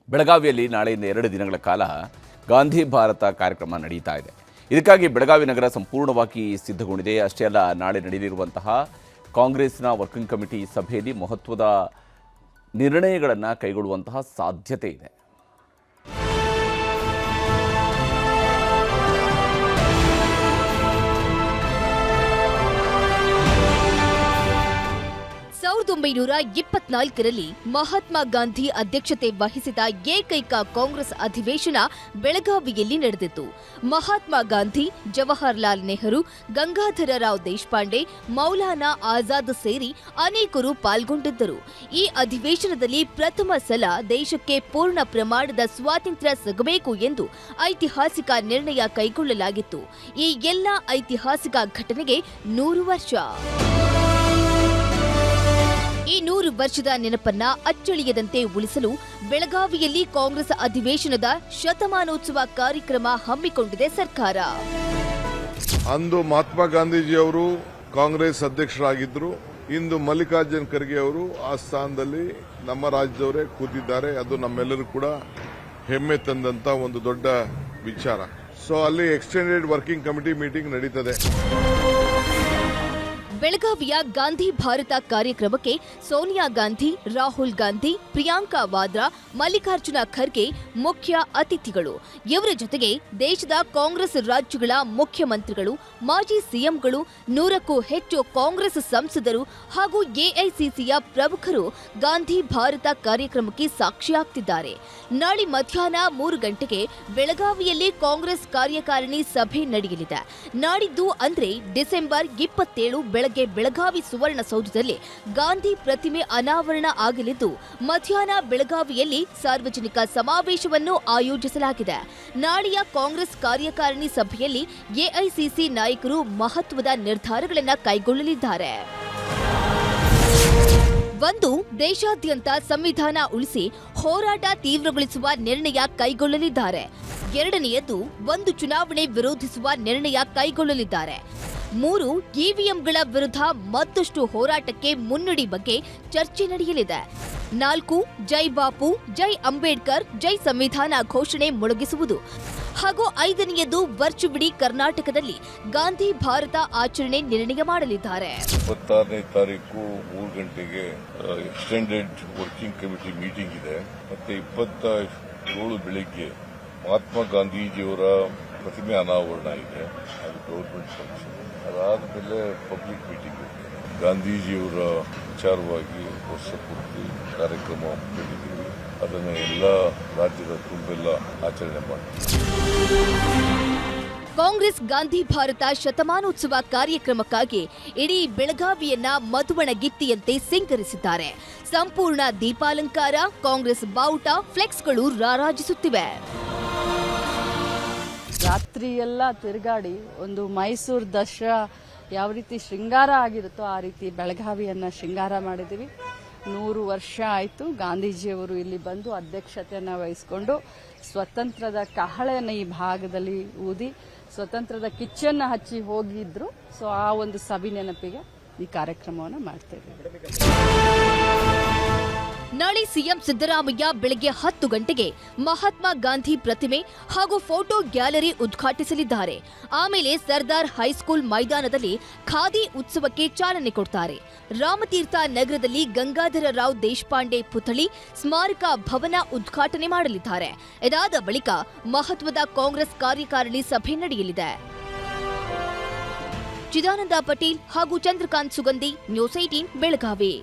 ಬೆಳಗಾವಿಯಲ್ಲಿ ನಾಳೆಯಿಂದ 2 ದಿನಗಳ ಕಾಲ ಗಾಂಧಿ ಭಾರತ ಕಾರ್ಯಕ್ರಮ ನಡೆಯುತ್ತಾ ಇದೆ. ಇದಕ್ಕಾಗಿ ಬೆಳಗಾವಿ ನಗರ ಸಂಪೂರ್ಣವಾಗಿ ಸಿದ್ಧಗೊಂಡಿದೆ. ಅಷ್ಟೇ ಅಲ್ಲ, ನಾಳೆ ನಡೆಯಲಿರುವಂತಹ ಕಾಂಗ್ರೆಸ್ನ ವರ್ಕಿಂಗ್ ಕಮಿಟಿ ಸಭೆಯಲ್ಲಿ ಮಹತ್ವದ ನಿರ್ಣಯಗಳನ್ನು ಕೈಗೊಳ್ಳುವಂತಹ ಸಾಧ್ಯತೆ ಇದೆ. ರಲ್ಲಿ ಮಹಾತ್ಮ ಗಾಂಧಿ ಅಧ್ಯಕ್ಷತೆ ವಹಿಸಿದ ಏಕೈಕ ಕಾಂಗ್ರೆಸ್ ಅಧಿವೇಶನ ಬೆಳಗಾವಿಯಲ್ಲಿ ನಡೆದಿತ್ತು. ಮಹಾತ್ಮ ಗಾಂಧಿ, ಜವಾಹರಲಾಲ್ ನೆಹರು, ಗಂಗಾಧರರಾವ್ ದೇಶಪಾಂಡೆ, ಮೌಲಾನಾ ಆಜಾದ್ ಸೇರಿ ಅನೇಕರು ಪಾಲ್ಗೊಂಡಿದ್ದರು. ಈ ಅಧಿವೇಶನದಲ್ಲಿ ಪ್ರಥಮ ಸಲ ದೇಶಕ್ಕೆ ಪೂರ್ಣ ಪ್ರಮಾಣದ ಸ್ವಾತಂತ್ರ್ಯ ಸಿಗಬೇಕು ಎಂದು ಐತಿಹಾಸಿಕ ನಿರ್ಣಯ ಕೈಗೊಳ್ಳಲಾಗಿತ್ತು. ಈ ಎಲ್ಲ ಐತಿಹಾಸಿಕ ಘಟನೆಗೆ 100 ವರ್ಷ. ಈ 100 ವರ್ಷದ ನೆನಪನ್ನ ಅಚ್ಚಳಿಯದಂತೆ ಉಳಿಸಲು ಬೆಳಗಾವಿಯಲ್ಲಿ ಕಾಂಗ್ರೆಸ್ ಅಧಿವೇಶನದ ಶತಮಾನೋತ್ಸವ ಕಾರ್ಯಕ್ರಮ ಹಮ್ಮಿಕೊಂಡಿದೆ ಸರ್ಕಾರ. ಅಂದು ಮಹಾತ್ಮ ಗಾಂಧೀಜಿಯವರು ಕಾಂಗ್ರೆಸ್ ಅಧ್ಯಕ್ಷರಾಗಿದ್ದರು. ಇಂದು ಮಲ್ಲಿಕಾರ್ಜುನ್ ಖರ್ಗೆ ಅವರು ಆ ಸ್ಥಾನದಲ್ಲಿ ನಮ್ಮ ರಾಜ್ಯದವರೇ ಕೂತಿದ್ದಾರೆ. ಅದು ನಮ್ಮೆಲ್ಲರೂ ಕೂಡ ಹೆಮ್ಮೆ ತಂದಂತ ಒಂದು ದೊಡ್ಡ ವಿಚಾರ. ಸೊ ಅಲ್ಲಿ ಎಕ್ಸ್ಟೆಂಡೆಡ್ ವರ್ಕಿಂಗ್ ಕಮಿಟಿ ಮೀಟಿಂಗ್ ನಡೀತದೆ. ಬೆಳಗಾವಿಯ ಗಾಂಧಿ ಭಾರತ ಕಾರ್ಯಕ್ರಮಕ್ಕೆ ಸೋನಿಯಾ ಗಾಂಧಿ, ರಾಹುಲ್ ಗಾಂಧಿ, ಪ್ರಿಯಾಂಕಾ ವಾದ್ರಾ, ಮಲ್ಲಿಕಾರ್ಜುನ ಖರ್ಗೆ ಮುಖ್ಯ ಅತಿಥಿಗಳು. ಇವರ ಜೊತೆಗೆ ದೇಶದ ಕಾಂಗ್ರೆಸ್ ರಾಜ್ಯಗಳ ಮುಖ್ಯಮಂತ್ರಿಗಳು, ಮಾಜಿ ಸಿಎಂಗಳು, 100ಕ್ಕೂ ಹೆಚ್ಚು ಕಾಂಗ್ರೆಸ್ ಸಂಸದರು ಹಾಗೂ ಎಐಸಿಸಿಯ ಪ್ರಮುಖರು ಗಾಂಧಿ ಭಾರತ ಕಾರ್ಯಕ್ರಮಕ್ಕೆ ಸಾಕ್ಷಿಯಾಗ್ತಿದ್ದಾರೆ. ನಾಳೆ ಮಧ್ಯಾಹ್ನ 3 ಗಂಟೆಗೆ ಬೆಳಗಾವಿಯಲ್ಲಿ ಕಾಂಗ್ರೆಸ್ ಕಾರ್ಯಕಾರಿಣಿ ಸಭೆ ನಡೆಯಲಿದೆ. ನಾಡಿದ್ದು ಅಂದ್ರೆ ಡಿಸೆಂಬರ್ 27 ಬೆಳಗ್ಗೆ ಬೆಳಗಾವಿ ಸುವರ್ಣಸೌಧದಲ್ಲಿ ಗಾಂಧಿ ಪ್ರತಿಮೆ ಅನಾವರಣ ಆಗಲಿದ್ದು, ಮಧ್ಯಾಹ್ನ ಬೆಳಗಾವಿಯಲ್ಲಿ ಸಾರ್ವಜನಿಕ ಸಮಾವೇಶವನ್ನು ಆಯೋಜಿಸಲಾಗಿದೆ. ನಾಳೆಯ ಕಾಂಗ್ರೆಸ್ ಕಾರ್ಯಕಾರಿಣಿ ಸಭೆಯಲ್ಲಿ ಎಐಸಿಸಿ ನಾಯಕರು ಮಹತ್ವದ ನಿರ್ಧಾರಗಳನ್ನು ಕೈಗೊಳ್ಳಲಿದ್ದಾರೆ. 1. ದೇಶಾದ್ಯಂತ ಸಂವಿಧಾನ ಉಳಿಸಿ ಹೋರಾಟ ತೀವ್ರಗೊಳಿಸುವ ನಿರ್ಣಯ ಕೈಗೊಳ್ಳಲಿದ್ದಾರೆ. 2ನೇಯದು, ಒಂದು ಚುನಾವಣೆ ವಿರೋಧಿಸುವ ನಿರ್ಣಯ ಕೈಗೊಳ್ಳಲಿದ್ದಾರೆ. 3. ಇವಿಎಂಗಳ ವಿರುದ್ಧ ಮತ್ತಷ್ಟು ಹೋರಾಟಕ್ಕೆ ಮುನ್ನುಡಿ ಬಗ್ಗೆ ಚರ್ಚೆ ನಡೆಯಲಿದೆ. 4. ಜೈ ಬಾಪು, ಜೈ ಅಂಬೇಡ್ಕರ್, ಜೈ ಸಂವಿಧಾನ ಘೋಷಣೆ ಮೊಳಗಿಸುವುದು. ಹಾಗೂ 5ನೇಯದು, ವರ್ಚುಬಿಡಿ ಕರ್ನಾಟಕದಲ್ಲಿ ಗಾಂಧಿ ಭಾರತ ಆಚರಣೆ ನಿರ್ಣಯ ಮಾಡಲಿದ್ದಾರೆ. 26ನೇ ತಾರೀಕು 3 ಗಂಟೆಗೆ ಎಕ್ಸ್ಟೆಂಡೆಡ್ ವರ್ಕಿಂಗ್ ಕಮಿಟಿ ಮೀಟಿಂಗ್ ಇದೆ. ಮತ್ತೆ 27 ಬೆಳಿಗ್ಗೆ ಮಹಾತ್ಮ ಗಾಂಧೀಜಿಯವರ ಪ್ರತಿಮೆ ಅನಾವರಣ ಇದೆ. ಅದು ಗೌರ್ಮೆಂಟ್ ಫಂಕ್ಷನ್. ಅದಾದಮೇಲೆ ಪಬ್ಲಿಕ್ ಮೀಟಿಂಗ್ ಇದೆ. ಗಾಂಧೀಜಿಯವರ ವಿಚಾರವಾಗಿ ವರ್ಷ ಪೂರ್ತಿ ಕಾರ್ಯಕ್ರಮ ಹಮ್ಮಿಕೊಂಡಿದ್ದೀವಿ. ಅದನ್ನು ಎಲ್ಲ ರಾಜ್ಯದ ತುಂಬೆಲ್ಲ ಆಚರಣೆ ಮಾಡ್ತೀವಿ. ಕಾಂಗ್ರೆಸ್ ಗಾಂಧಿ ಭಾರತ ಶತಮಾನೋತ್ಸವ ಕಾರ್ಯಕ್ರಮಕ್ಕಾಗಿ ಇಡೀ ಬೆಳಗಾವಿಯನ್ನ ಮಧುವಣಗಿತ್ತಿಯಂತೆ ಸಿಂಗರಿಸಿದ್ದಾರೆ. ಸಂಪೂರ್ಣ ದೀಪಾಲಂಕಾರ, ಕಾಂಗ್ರೆಸ್ ಬಾವುಟ, ಫ್ಲೆಕ್ಸ್ಗಳು ರಾರಾಜಿಸುತ್ತಿವೆ. ರಾತ್ರಿ ಎಲ್ಲ ತಿರುಗಾಡಿ ಒಂದು ಮೈಸೂರು ದಸರಾ ಯಾವ ರೀತಿ ಶೃಂಗಾರ ಆಗಿರುತ್ತೋ ಆ ರೀತಿ ಬೆಳಗಾವಿಯನ್ನ ಶೃಂಗಾರ ಮಾಡಿದ್ದೀವಿ. 100 ವರ್ಷ ಆಯಿತು ಗಾಂಧೀಜಿಯವರು ಇಲ್ಲಿ ಬಂದು ಅಧ್ಯಕ್ಷತೆಯನ್ನು ವಹಿಸಿಕೊಂಡು ಸ್ವತಂತ್ರದ ಕಹಳೆಯನ್ನು ಈ ಭಾಗದಲ್ಲಿ ಊದಿ ಸ್ವತಂತ್ರದ ಕಿಚ್ಚನ್ನು ಹಚ್ಚಿ ಹೋಗಿದ್ರು. ಸೊ ಆ ಒಂದು ಸವಿ ನೆನಪಿಗೆ ಈ ಕಾರ್ಯಕ್ರಮವನ್ನು ಮಾಡ್ತೇವೆ. ನಾಳೆ ಸಿಎಂ ಸಿದ್ದರಾಮಯ್ಯ ಬೆಳಗ್ಗೆ 10 ಗಂಟೆಗೆ ಮಹಾತ್ಮ ಗಾಂಧಿ ಪ್ರತಿಮೆ ಹಾಗೂ ಫೋಟೋ ಗ್ಯಾಲರಿ ಉದ್ಘಾಟಿಸಲಿದ್ದಾರೆ. ಆಮೇಲೆ ಸರ್ದಾರ್ ಹೈಸ್ಕೂಲ್ ಮೈದಾನದಲ್ಲಿ ಖಾದಿ ಉತ್ಸವಕ್ಕೆ ಚಾಲನೆ ಕೊಡ್ತಾರೆ. ರಾಮತೀರ್ಥ ನಗರದಲ್ಲಿ ಗಂಗಾಧರರಾವ್ ದೇಶಪಾಂಡೆ ಪುತ್ಥಳಿ, ಸ್ಮಾರಕ ಭವನ ಉದ್ಘಾಟನೆ ಮಾಡಲಿದ್ದಾರೆ. ಇದಾದ ಬಳಿಕ ಮಹತ್ವದ ಕಾಂಗ್ರೆಸ್ ಕಾರ್ಯಕಾರಿಣಿ ಸಭೆ ನಡೆಯಲಿದೆ. ಚಿದಾನಂದ ಪಟೇಲ್ ಹಾಗೂ ಚಂದ್ರಕಾಂತ್ ಸುಗಂಧಿ, ನ್ಯೂಸ್ 18 ಬೆಳಗಾವಿ.